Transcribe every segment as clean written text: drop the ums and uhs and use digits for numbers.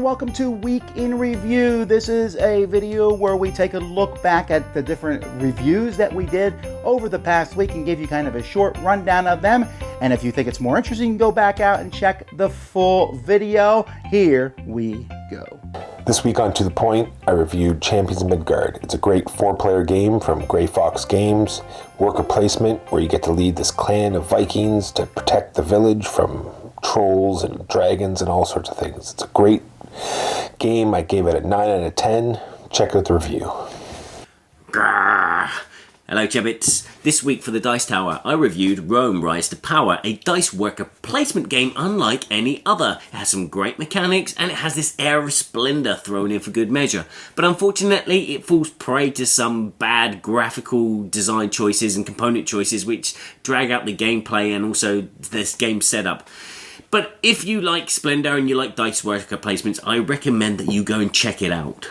and welcome to Week in Review. This is a video where we take a look back at the different reviews that we did over the past week and give you kind of a short rundown of them. And if you think it's more interesting, you can go back out and check the full video. Here we go. This week on To The Point, I reviewed Champions of Midgard. It's a great 4-player game from Grey Fox Games. Worker placement, where you get to lead this clan of Vikings to protect the village from trolls and dragons and all sorts of things. It's a great game. I gave it a 9 out of 10. Check out the review. Grrr. Hello Chebbits. This week for the Dice Tower, I reviewed Rome Rise to Power, a dice worker placement game unlike any other. It has some great mechanics and it has this air of splendor thrown in for good measure. But unfortunately it falls prey to some bad graphical design choices and component choices which drag out the gameplay and also this game setup. But if you like splendor and you like dice worker placements, I recommend that you go and check it out.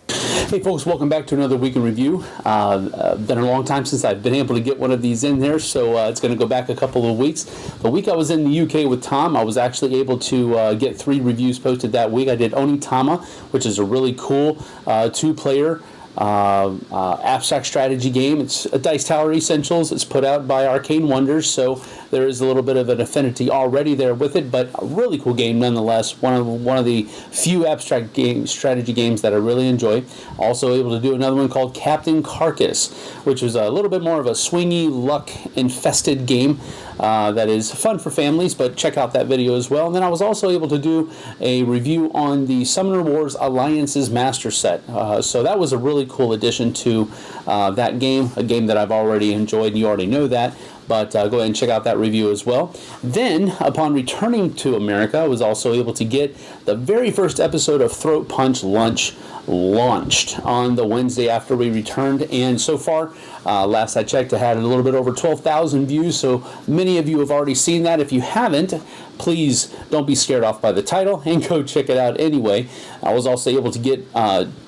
Hey folks, welcome back to another Week in Review. Been a long time since I've been able to get one of these in there, so it's going to go back a couple of weeks. The week I was in the UK with Tom, I was actually able to get 3 reviews posted that week. I did Onitama, which is a really cool 2-player abstract strategy game. It's a Dice Tower Essentials. It's put out by Arcane Wonders, so there is a little bit of an affinity already there with it, but a really cool game nonetheless. One of the few abstract strategy games that I really enjoy. Also able to do another one called Captain Carcass, which is a little bit more of a swingy, luck-infested game that is fun for families, but check out that video as well. And then I was also able to do a review on the Summoner Wars Alliances Master Set. So that was a really cool addition to that game, a game that I've already enjoyed, and you already know that. But go ahead and check out that review as well. Then, upon returning to America, I was also able to get the very first episode of Throat Punch Lunch launched on the Wednesday after we returned. And so far, last I checked, I had a little bit over 12,000 views. So many of you have already seen that. If you haven't, please don't be scared off by the title and go check it out anyway. I was also able to get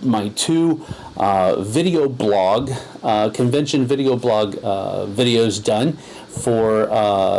my 2 video blog, convention video blog videos done for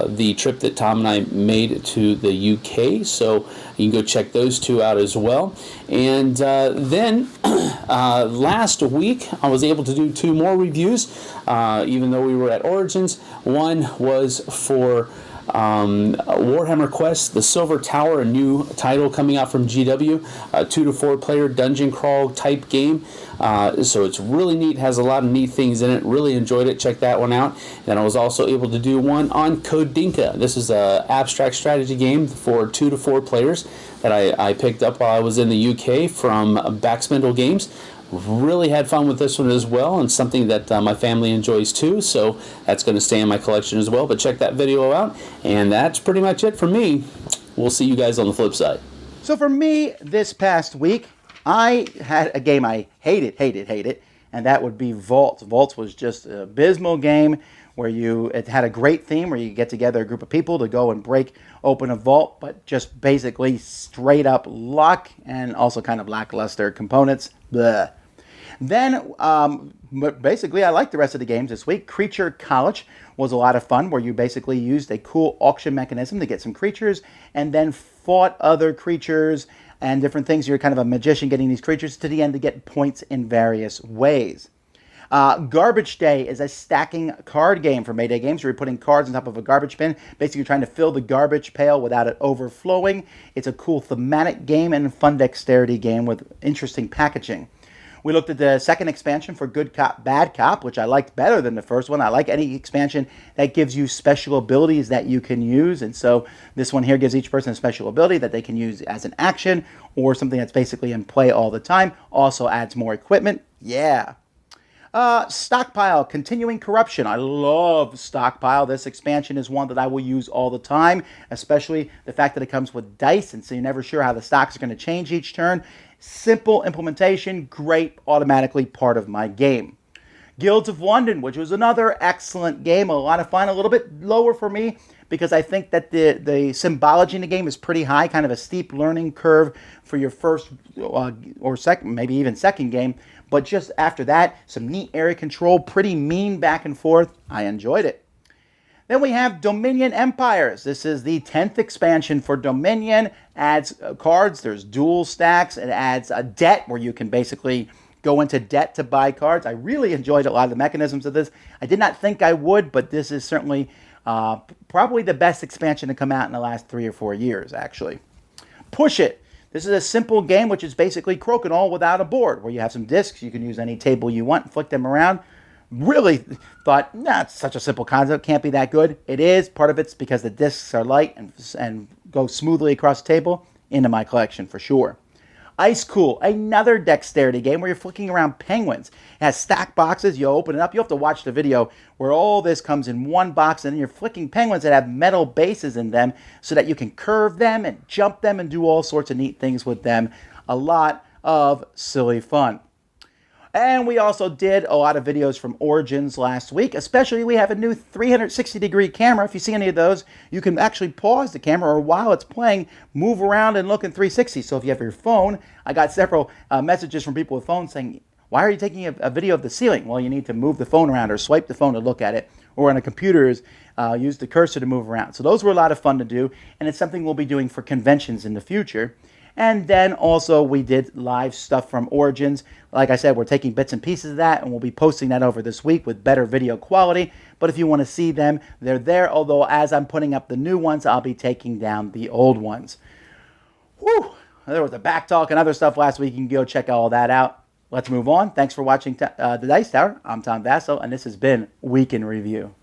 the trip that Tom and I made to the UK. So you can go check those 2 out as well. And then last week I was able to do 2 more reviews, even though we were at Origins. One was for Warhammer Quest, the Silver Tower, a new title coming out from GW, a 2 to 4 player dungeon crawl type game. So it's really neat, has a lot of neat things in it. Really enjoyed it. Check that one out. And I was also able to do one on Codinca. This is an abstract strategy game for 2 to 4 players that I picked up while I was in the UK from Backspindle Games. Really had fun with this one as well, and something that my family enjoys too, so that's going to stay in my collection as well. But check that video out, and that's pretty much it for me. We'll see you guys on the flip side. So for me, this past week, I had a game I hated, and that would be Vaults. Vaults was just an abysmal game where it had a great theme where you get together a group of people to go and break open a vault, but just basically straight up luck and also kind of lackluster components. Blech. Then, but basically, I liked the rest of the games this week. Creature College was a lot of fun, where you basically used a cool auction mechanism to get some creatures and then fought other creatures and different things. You're kind of a magician getting these creatures to the end to get points in various ways. Garbage Day is a stacking card game for Mayday Games, where you're putting cards on top of a garbage bin, basically trying to fill the garbage pail without it overflowing. It's a cool thematic game and fun dexterity game with interesting packaging. We looked at the second expansion for Good Cop, Bad Cop, which I liked better than the first one. I like any expansion that gives you special abilities that you can use. And so this one here gives each person a special ability that they can use as an action or something that's basically in play all the time. Also adds more equipment. Yeah. Stockpile, Continuing Corruption. I love Stockpile. This expansion is one that I will use all the time, especially the fact that it comes with dice, and so you're never sure how the stocks are going to change each turn. Simple implementation, great, automatically part of my game. Guilds of London, which was another excellent game, a lot of fun, a little bit lower for me because I think that the symbology in the game is pretty high, kind of a steep learning curve for your first or second, maybe even second game. But just after that, some neat area control, pretty mean back and forth. I enjoyed it. Then we have Dominion Empires. This is the 10th expansion for Dominion. Adds cards. There's dual stacks. It adds a debt where you can basically go into debt to buy cards. I really enjoyed a lot of the mechanisms of this. I did not think I would, but this is certainly probably the best expansion to come out in the last 3 or 4 years, actually. Push It. This is a simple game which is basically Crokinole without a board, where you have some discs. You can use any table you want and flick them around. Really thought, nah, it's such a simple concept, can't be that good. It is. Part of it's because the discs are light and go smoothly across the table. Into my collection for sure. Ice Cool, another dexterity game where you're flicking around penguins. It has stack boxes. You open it up. You have to watch the video where all this comes in one box, and then you're flicking penguins that have metal bases in them so that you can curve them and jump them and do all sorts of neat things with them. A lot of silly fun. And we also did a lot of videos from Origins last week. Especially, we have a new 360-degree camera. If you see any of those, you can actually pause the camera, or while it's playing, move around and look in 360. So if you have your phone, I got several messages from people with phones saying, why are you taking a video of the ceiling? Well, you need to move the phone around or swipe the phone to look at it. Or on a computer, use the cursor to move around. So those were a lot of fun to do, and it's something we'll be doing for conventions in the future. And then also we did live stuff from Origins. Like I said, we're taking bits and pieces of that, and we'll be posting that over this week with better video quality. But if you want to see them, they're there. Although as I'm putting up the new ones, I'll be taking down the old ones. Whew! There was a Backtalk and other stuff last week. You can go check all that out. Let's move on. Thanks for watching the Dice Tower. I'm Tom Vassell, and this has been Week in Review.